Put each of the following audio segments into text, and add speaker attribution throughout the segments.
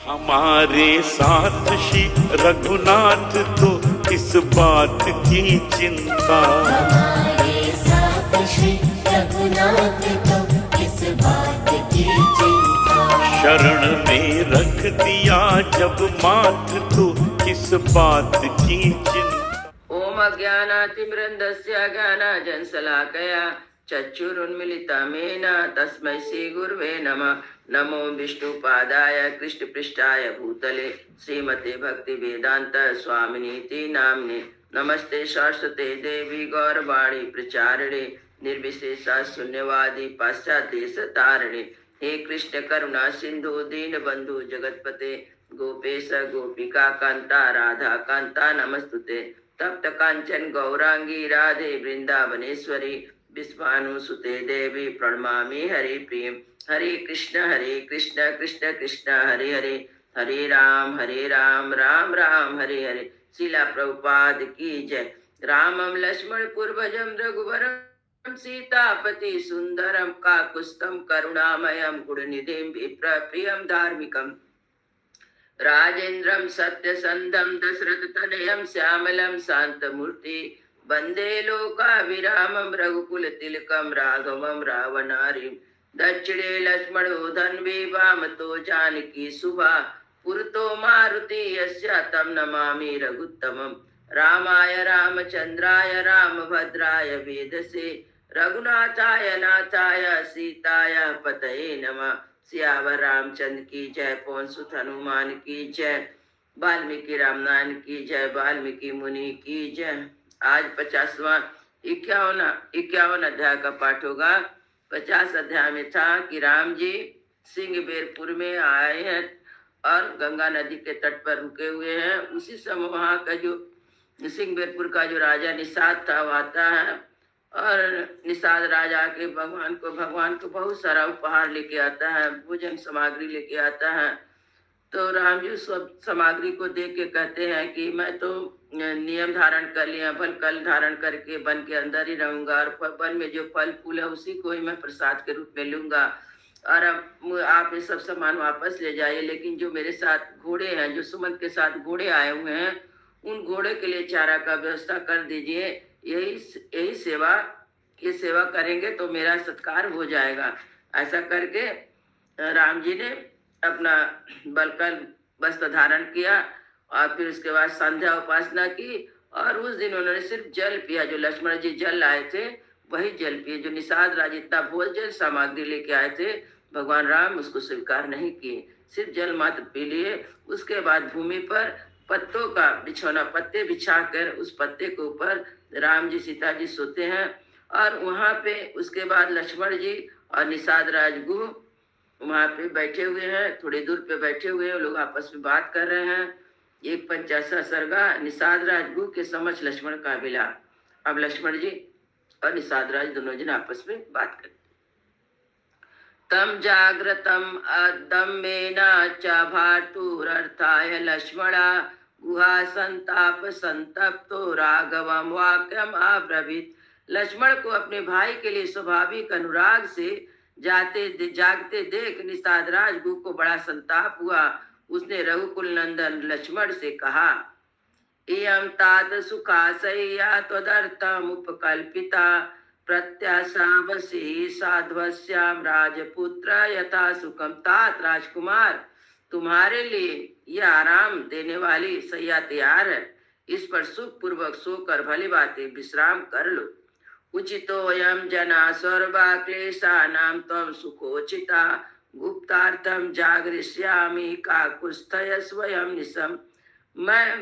Speaker 1: हमारे साथ श्री रघुनाथ तो किस बात की चिंता।
Speaker 2: हमारे साथ श्री रघुनाथ तो किस बात की चिंता।
Speaker 1: शरण में रख दिया जब माथ तो किस बात की चिंता।
Speaker 3: ओम अज्ञानातिमृन्दस्य ज्ञानाञ्जनशलाकया चक्षुरुन्मीलितं तस्मै श्रीगुरवे नमः। नमो विष्णुपादाय कृष्णपृष्ठाय भूतले श्रीमते भक्तिवेदांत स्वामिनीति नाम्ने। नमस्ते सरस्वते देवी गौरवाणी प्रचारिणे निर्विशेष शून्यवादी पाश्चात्यदेशतारिणे। हे कृष्ण करुणा सिंधु दीनबंधु जगतपते गोपेश गोपिका कांता राधा कांता नमस्तुते। तप्त कांचन गौरांगी राधे वृंदावनेश्वरी विश्वानुसुते देवी प्रणमामि हरि प्रियम। हरे कृष्ण कृष्ण कृष्ण हरे हरे, हरे राम राम राम हरे हरे। शिला प्रभुपाद की जय। रामम लक्ष्मण पूर्वजम रघुवरम सीतापति सुंदरम काकुस्तम करुणामयम गुणनिधिम विप्रप्रियम धार्मिकम राजेन्द्रम सत्यसंधम दशरथ तनयम श्यामलम शांतमूर्ति वंदे लोकाभिरामम रघुकुल तिलकम राघवम रावणारिम। दक्षिणे लक्ष्मणो धन्वी वामतो जानकी सुभा पुरतो मारुति यस्य तं नमामि रघुत्तमम्। रामाय रामचंद्राय रामभद्राय वेदसे रघुनाथाय नाथाय सीताय पतये नमः। सियावर रामचंद्र की जय, पवन सुत हनुमान की जय, वाल्मीकि रामनारायण की जय, वाल्मीकि मुनि की जय। आज 51 अध्याय का पाठ होगा। 50 अध्याय में था कि राम जी सिंहबेरपुर में आए हैं और गंगा नदी के तट पर रुके हुए हैं। उसी समय वहाँ का जो सिंहबेरपुर का जो राजा निषाद था वो आता है और निषाद राजा के भगवान को बहुत सारा उपहार लेके आता है, भोजन सामग्री लेके आता है। तो राम जी सब सामग्री को देख के कहते हैं कि मैं तो नियम धारण कर लिया, फल कल धारण करके वन के अंदर ही रहूंगा और वन में जो फल फूल है उसी को ही मैं प्रसाद के रूप में लूंगा और अब आप ये सब सामान वापस ले जाइए। लेकिन जो मेरे साथ घोड़े हैं, जो सुमंत के साथ घोड़े आए हुए हैं, उन घोड़े के लिए चारा का व्यवस्था कर दीजिए। यही सेवा करेंगे तो मेरा सत्कार हो जाएगा। ऐसा करके राम जी ने अपना बलकल वस्त्र धारण किया और फिर उसके बाद संध्या उपासना की और उस दिन उन्होंने सिर्फ जल पिया। जो लक्ष्मण जी जल लाए थे वही जल पिए। जो निषाद राज इतना भोजन सामग्री लेके आए थे, भगवान राम उसको स्वीकार नहीं किए, सिर्फ जल मात्र पी लिए। उसके बाद भूमि पर पत्तों का बिछौना, पत्ते बिछाकर उस पत्ते के ऊपर राम जी सीता जी सोते हैं और वहां पे उसके बाद लक्ष्मण जी और निषाद राजगु वहां पे बैठे हुए हैं, थोड़ी दूर पे बैठे हुए हैं, लोग आपस में बात कर रहे हैं। एक 50वां सर्गा निषाद राजगु के समक्ष लक्ष्मण का मिला। अब लक्ष्मण जी और निषाद राज दोनों जन आपस में बात करते। तम जाग्रतम अदम्येना च भातुरर्थाय लक्ष्मणा गुहा संताप संतप्तो राघवम वाक्यम अब्रवीत। लक्ष्मण को अपने भाई के लिए स्वाभाविक अनुराग से जागते देख निषाद राजगु को बड़ा संताप हुआ। उसने रघुकुल नंदन लक्ष्मण से कहा, इयं तात सुखाशय्या त्वदर्थम उपकल्पिता प्रत्याशावसी साध्वस्याम राजपुत्र यथा सुखम। तात राजकुमार, तुम्हारे लिए यह आराम देने वाली सैया तैयार है, इस पर सुख पूर्वक सोकर भली बातें विश्राम कर लो। उचितोयम जना सर्वा क्लेशानां त्वं सुखोचिता गुप्तार्थम जागरिष्यामि काकुत्स्थय स्वयं निशम। मैं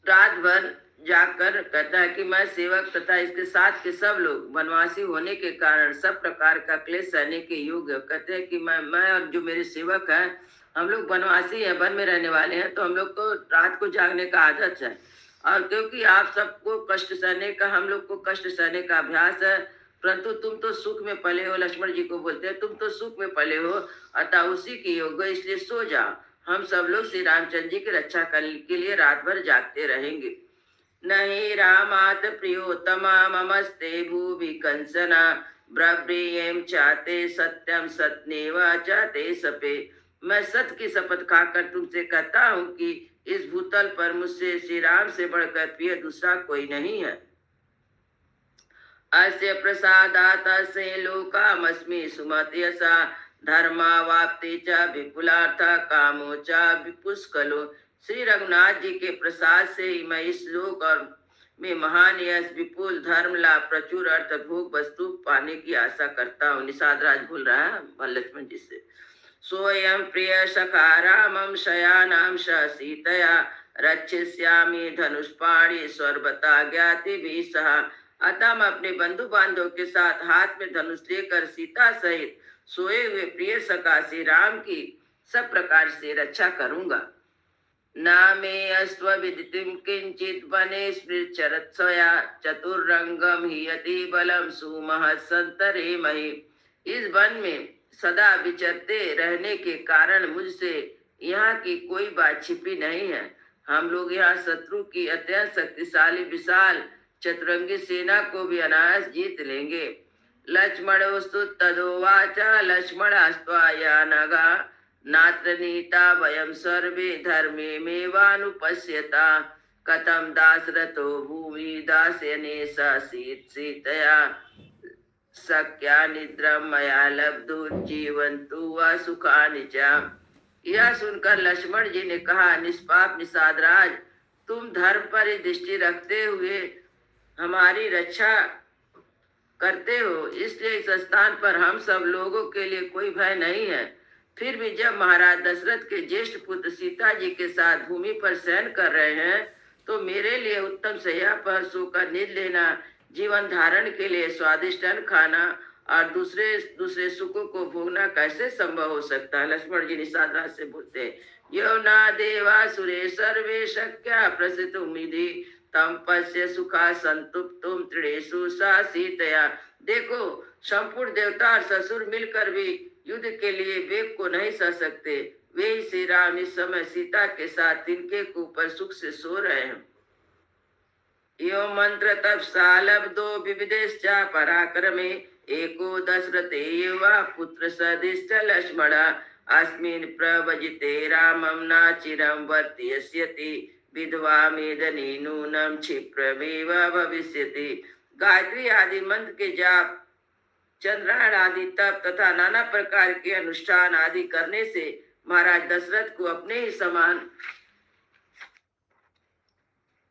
Speaker 3: रात भर जाकर कहता है कि मैं सेवक तथा इसके साथ के सब लोग वनवासी होने के कारण सब प्रकार का क्लेश सहने के योग्य। कहते हैं कि मैं और जो मेरे सेवक हैं, हम लोग वनवासी हैं, वन में रहने वाले हैं, तो हम लोग को रात को जागने का आदत है। और क्योंकि आप सबको कष्ट सहने का, हम लोग को कष्ट सहने का अभ्यास है, परंतु तुम तो सुख में पले हो। लक्ष्मण जी को बोलते हैं तुम तो सुख में पले हो, अतः उसी की योग्य, इसलिए सो जाओ। हम सब लोग श्री रामचंद्र जी की रक्षा करने के लिए रात भर जागते रहेंगे। नहीं रामात प्रियोतमा ममस्ते भूवि कंसना ब्रह्म चाहते सत्यम सत्यनेवा चाहते सपे। मैं सत्य की शपथ खाकर तुमसे कहता हूँ कि इस भूतल पर मुझसे श्री राम से बढ़कर प्रिय दूसरा कोई नहीं है। अस्य प्रसादात् अस्य लोकामस्मि सुमत्यसा धर्मावाप्ति च विपुलार्थ कामो च विपुष्कलो। श्री रघुनाथ जी के प्रसाद से ही मैं इस लोक और में महान यश विपुल धर्म लाभ प्रचुर अर्थ भोग वस्तु पाने की आशा करता हूँ। निषाद राज बोल रहा है लक्ष्मण जी से। सोयम प्रिय सखा रामम शयानाम स सीतया रक्षिष्यामि धनुष्पाणि सर्वता ज्ञाति भी सह। अतः मैं अपने बंधु बांधव के साथ हाथ में धनुष लेकर सीता सहित सोए हुए प्रिय सखा श्री राम की सब प्रकार से रक्षा करूंगा। नामे अस्व विदितिम किंचित वने स्मृचरत्सया चतुर्रंगम ही अति बलम सुमहत् संतरे महि। इस वन में सदा विचरते रहने के कारण मुझसे यहाँ की कोई बात छिपी नहीं है। हम लोग यहाँ शत्रु की अत्यंत शक्तिशाली विशाल चतुरंगी सेना को भी अनायास जीत लेंगे। लक्ष्मणोस्तु तदोवाचा लक्ष्मणास्त्वा नगा नात्र नीता वयम सर्वे धर्मे मेवानुपश्यता कथम दासरथो भूमि दास्यने सीतया सख्या निद्रम मया लब्धु जीवंतु व सुखानि च। यह सुनकर लक्ष्मण जी ने कहा, निष्पाप निषादराज, तुम धर्म पर ही दृष्टि रखते हुए हमारी रक्षा करते हो, इसलिए इस स्थान पर हम सब लोगों के लिए कोई भय नहीं है। फिर भी जब महाराज दशरथ के ज्येष्ठ पुत्र सीता जी के साथ भूमि पर शयन कर रहे हैं तो मेरे लिए उत्तम शैया पर सोकर नींद लेना, जीवन धारण के लिए स्वादिष्ट अन्न खाना और दूसरे सुखों को भोगना कैसे संभव हो सकता है। लक्ष्मण जी निषाद राज से बोलते हैं, यो ना देवा सुरे सर्वे शक्या प्रसितुमिधि तम पश्य सुखा संतुप्तुम त्रिणेषु सा सीतया। देखो, संपूर्ण देवता और ससुर मिलकर भी युद्ध के लिए वेग को नहीं सह सकते। वे ही श्री राम इस समय सीता के साथ तिनके के ऊपर सुख से सो रहे हैं। यो मंत्र तप सालब्धो विविधेश्चा पराक्रमे एको दशरथे युवा पुत्र सदिष्ट लक्ष्मण अस्मिन् प्रवजिते रामं नाचिरं वर्तयस्यति विधवा मेदनी नूनम क्षिप्रमेव भविष्यति। गायत्री आदि मंत्र के जाप, चंद्रायण आदि तप तथा नाना प्रकार के अनुष्ठान आदि करने से महाराज दशरथ को अपने ही समान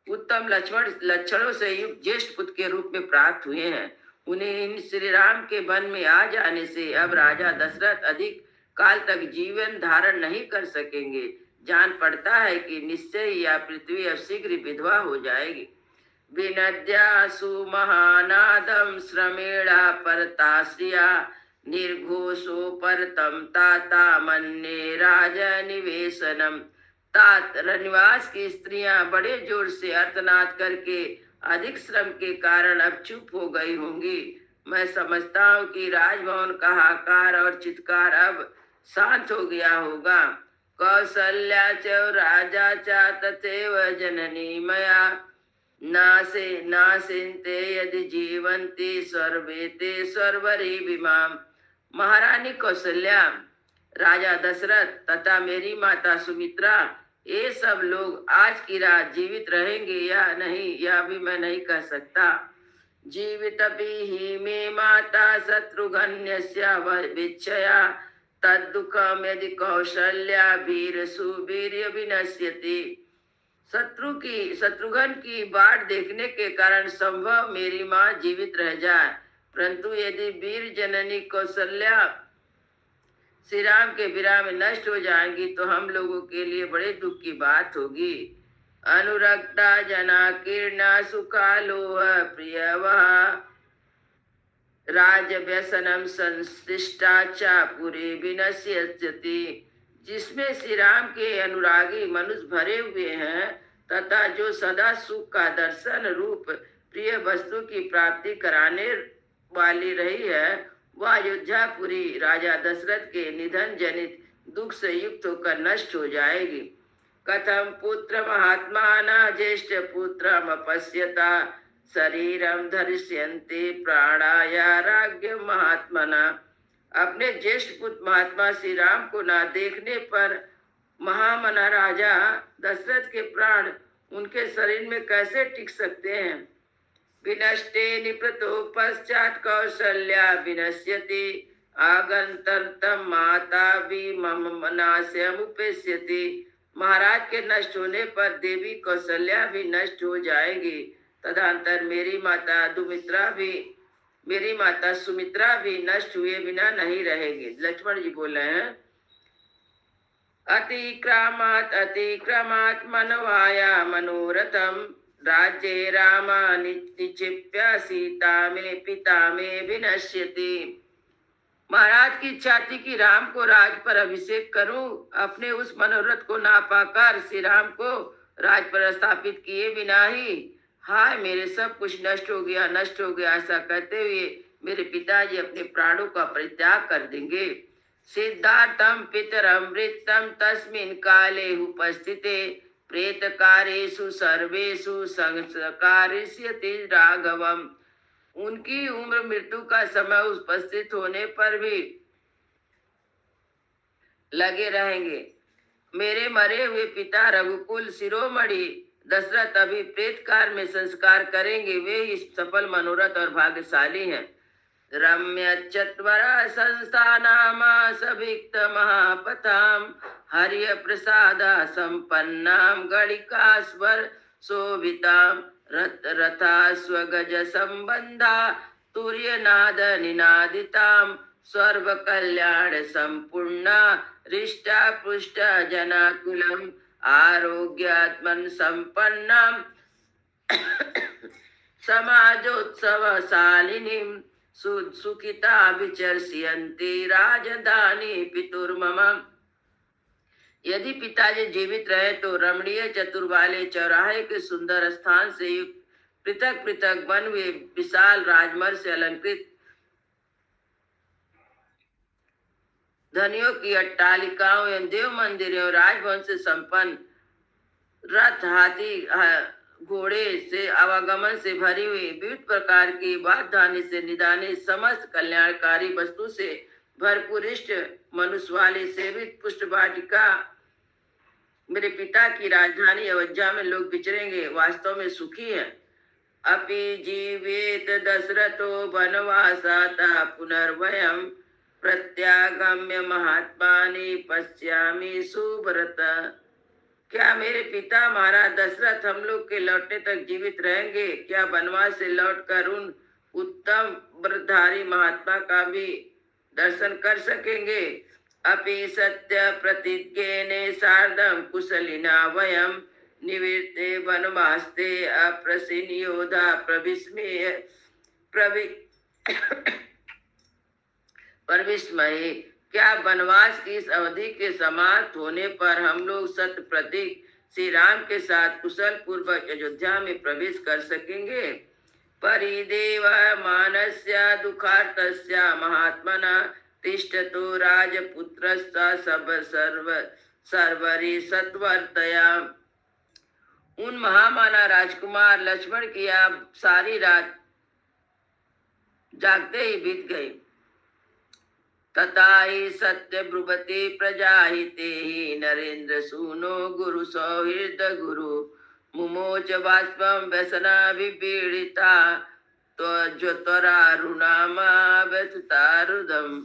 Speaker 3: उत्तम लक्षणों से युक्त ज्येष्ठ पुत्र के रूप में प्राप्त हुए हैं। उन्हें इन श्री राम के वन में आ जाने से अब राजा दशरथ अधिक काल तक जीवन धारण नहीं कर सकेंगे। जान पड़ता है कि निश्चय यह पृथ्वी अब शीघ्र विधवा हो जाएगी। विनद्यासु महानादम श्रमेणा परताश्रिया निर्घोषो परतम ताता मन्ये राजनिवेशनम। तात रनिवास की स्त्रियां बड़े जोर से अर्थनाद करके अधिक श्रम के कारण अब चुप हो गई होंगी। मैं समझता हूँ कि राजभवन का हाहाकार और चित्कार अब शांत हो गया होगा। कौसल्या च राजा च तथैव जननी मया नासिन्ते यदि जीवन्ति सर्वे ते सर्वरी विमाम। महारानी कौशल्या, राजा दशरथ तथा मेरी माता सुमित्रा, ये सब लोग आज की रात जीवित रहेंगे या नहीं यह भी मैं नहीं कह सकता। जीवित भी मे माता शत्रुघ्नस्य विच्छया तद्दुःखम यदि कौशल्या वीर सुवीर्य विनश्यति। शत्रुघ्न की बाट देखने के कारण संभव मेरी माँ जीवित रह जाए, परंतु यदि वीर जननी कौशल्या श्री राम के विराम में नष्ट हो जाएंगी तो हम लोगों के लिए बड़े दुख की बात होगी। अनुरक्ता जना कीर्णा सुखालोह प्रिय राज व्यसनम संश्लिष्टा चा पुरी विनश्यति। जिसमें श्री राम के अनुरागी मनुष्य भरे हुए हैं तथा जो सदा सुख का दर्शन रूप प्रिय वस्तु की प्राप्ति कराने वाली रही है, वह अयोध्यापुरी राजा दशरथ के निधन जनित दुख से युक्त होकर नष्ट हो जाएगी। कथम पुत्र महात्मा न ज्येष्ठ पुत्र अपश्यता शरीरम धरिष्यन्ते प्राणाया राज्य महात्मना। अपने ज्येष्ठ पुत्र महात्मा श्री राम को ना देखने पर महामना राजा दशरथ के प्राण उनके शरीर में कैसे टिक सकते हैं। विनष्टे निपृतो पश्चात कौशल्या विनश्यति आगंतरतम माता भी मम मनास्यमुपेष्यति। महाराज के नष्ट होने पर देवी कौशल्या भी नष्ट हो जाएगी। तदंतर मेरी माता सुमित्रा भी नष्ट हुए बिना नहीं रहेगी। लक्ष्मण जी बोले हैं, अतिक्रमात् मनवाया मनोरथम राज्ये रामा निक्षिप्य सीता में पिता में विनश्यति। महाराज की इच्छा थी कि राम को राज पर अभिषेक करूं। अपने उस मनोरथ को ना पाकर श्री राम को राज पर स्थापित किए बिना ही हाय मेरे सब कुछ नष्ट हो गया ऐसा कहते हुए मेरे पिताजी अपने प्राणों का परित्याग कर देंगे। सिद्धार्थम पितरम वृत्तम तस्मिन् काले उपस्थिते प्रेतकारेषु सर्वेषु संस्कारिष्यति राघवम। उनकी उम्र मृत्यु का समय उपस्थित होने पर भी लगे रहेंगे। मेरे मरे हुए पिता रघुकुल शिरोमणि दशरथ अभी प्रेतकार में संस्कार करेंगे। वे ही सफल मनोरथ और भाग्यशाली हैं। रम्य चत्वरा संस्थानाम सभिक्त महापथाम हर्य प्रसाद संपन्नाम गणिका स्वर शोभिताम रथा स्वगज संबंधा तुर्य नाद निनादिताम सर्व कल्याण संपूर्णा रिष्टा पुष्ट जनाकुलम आरोग्यात्मन संपन्नाम समाजोत्सव शालिनीम सुखिता विचर्ष्यन्ति राजधानी पितुर्मम। यदि पिताजी जीवित रहे तो रमणीय चतुर वाले चौराहे के सुंदर स्थान से युक्त पृथक पृथक वन हुए विशाल राजमहल से अलंकृत धनियों की अट्टालिकाओं एवं देव मंदिरों राजभवन से संपन्न रथ हाथी घोड़े से आवागमन से भरी हुई विविध प्रकार की वाद्यानि से निदानी समस्त कल्याणकारी वस्तु से भरपूर इष्ट मनुष्य वाली सेवित पुष्ट वाटिका मेरे पिता की राजधानी अयोध्या में लोग विचरेंगे वास्तव में सुखी हैं। अपि जीवेत दशरथो वनवासातः पुनर्वयम् प्रत्यागम्य महात्मानि पश्यामि सुभरत। क्या मेरे पिता महाराज दशरथ हम लोग के लौटने तक जीवित रहेंगे? क्या वनवास से लौटकर उन उत्तम व्रतधारी महात्मा का भी दर्शन कर सकेंगे? अपि सत्य प्रतिज्ञेने सार्धम कुशलिना वयम निवृत्ते वनवास्ते अप्रसिन योधा प्रविस्मये। क्या वनवास की इस अवधि के समाप्त होने पर हम लोग सत्य प्रतीक श्री राम के साथ कुशल पूर्वक अयोध्या में प्रवेश कर सकेंगे? परिदेव मानस्य दुखार्तस्य महात्मना तिष्ठतो राजपुत्रस्य सर्वरी सत्वर्तया। उन महामाना राजकुमार लक्ष्मण की आप सारी रात जागते ही बीत गई। तथा ही सत्य ब्रुवते प्रजाहिते ही नरेंद्र सूनो गुरु सौहृद गुरु मुमोच बाष्पम व्यसना विपीड़िता तो त्वरारुणामा व्यथतारुदम।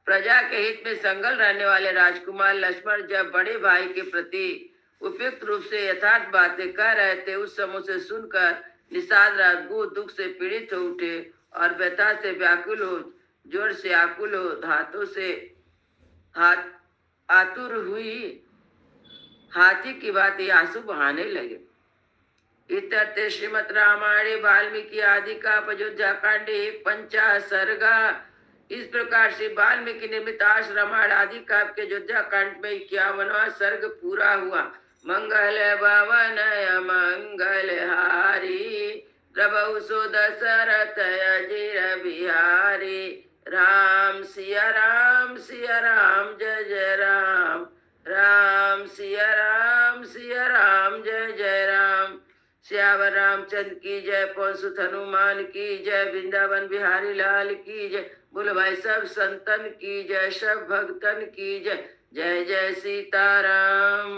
Speaker 3: प्रजा के हित में संगल रहने वाले राजकुमार लक्ष्मण जब बड़े भाई के प्रति उपयुक्त रूप से यथार्थ बातें कह रहे थे उस समय से सुनकर निषाद राजगु दुख से पीड़ित हो उठे और व्यथा से व्याकुल हो जोर से आकुल हो हाथों से आतुर हुई हाथी की भांति आंसू बहाने लगे। इतरते श्रीमद् रामायणे वाल्मीकि आदि का अयोध्या कांडे 50 सर्गा। इस प्रकार से वाल्मीकि निर्मित रामायण आदि काव्य के अयोध्या कांड में 51वां सर्ग पूरा हुआ। मंगल भवन मंगल हारी प्रभु सो दशरथ अजिर बिहारी राम सिया राम जय जय राम राम सिया राम जय जय राम। रामचंद्र की जय, पवन सुत हनुमान की जय, वृंदावन बिहारी लाल की जय। बोलो भाई सब संतन की जय, सब भक्तन की जय। जय जय सीताराम।